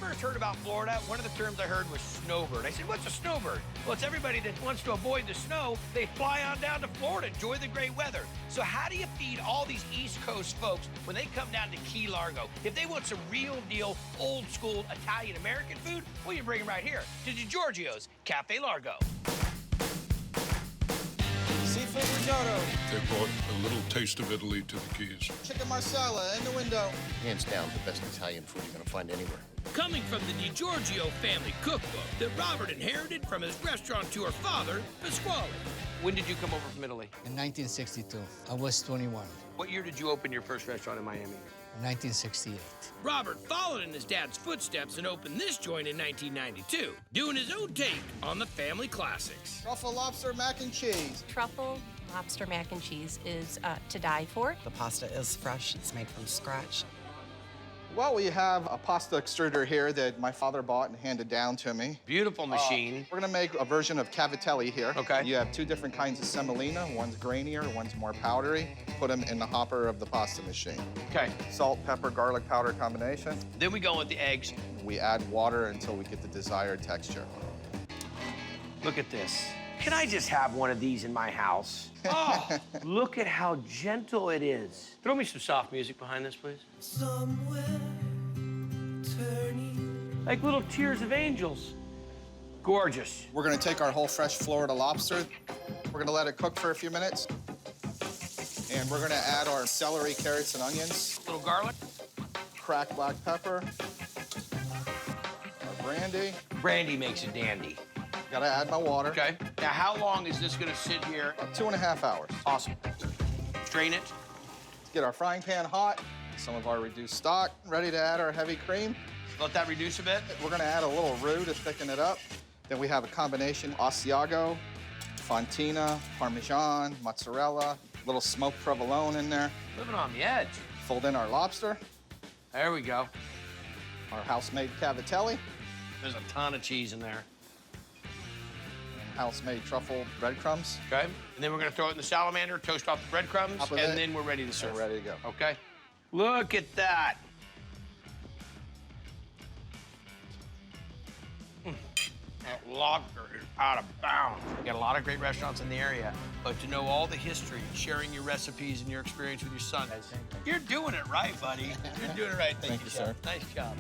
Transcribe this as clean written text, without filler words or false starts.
first heard about Florida, one of the terms I heard was snowbird. I said, what's a snowbird? Well, it's everybody that wants to avoid the snow. They fly on down to Florida, enjoy the great weather. So how do you feed all these East Coast folks when they come down to Key Largo? If they want some real deal, old school Italian-American food, well, you bring them right here to DiGiorgio's Cafe Largo. Seafood risotto. They brought a little taste of Italy to the Keys. Chicken marsala in the window. Hands down, the best Italian food you're gonna find anywhere. Coming from the DiGiorgio family cookbook that Robert inherited from his restaurateur father, Pasquale. When did you come over from Italy? In 1962, I was 21. What year did you open your first restaurant in Miami? 1968. Robert followed in his dad's footsteps and opened this joint in 1992, doing his own take on the family classics. Truffle lobster mac and cheese. Truffle lobster mac and cheese is to die for. The pasta is fresh. It's made from scratch. Well, we have a pasta extruder here that my father bought and handed down to me. Beautiful machine. We're gonna make a version of cavatelli here. Okay. You have two different kinds of semolina. One's grainier, one's more powdery. Put them in the hopper of the pasta machine. Okay. Salt, pepper, garlic powder combination. Then we go with the eggs. We add water until we get the desired texture. Look at this. Can I just have one of these in my house? Oh, look at how gentle it is. Throw me some soft music behind this, please. Somewhere turning. Like little tears of angels. Gorgeous. We're gonna take our whole fresh Florida lobster. We're gonna let it cook for a few minutes. And we're gonna add our celery, carrots, and onions. Little garlic. Cracked black pepper. Our brandy. Brandy makes it dandy. Gotta add my water. Okay. Now, how long is this gonna sit here? About 2.5 hours. Awesome. Strain it. Let's get our frying pan hot. Some of our reduced stock. Ready to add our heavy cream. Let that reduce a bit. We're gonna add a little roux to thicken it up. Then we have a combination Asiago, Fontina, Parmesan, mozzarella, little smoked provolone in there. Living on the edge. Fold in our lobster, There we go. our house-made cavatelli, There's a ton of cheese in there. and house-made truffle breadcrumbs. Okay. And then we're gonna throw it in the salamander, toast off the breadcrumbs, Top of and it. then we're ready to serve. We're ready to go. Okay. Look at that. That lobster is out of bounds. We got a lot of great restaurants in the area, but to know all the history, sharing your recipes and your experience with your son, you're doing it right, buddy. You're doing it right. Thank you, sir. Nice job.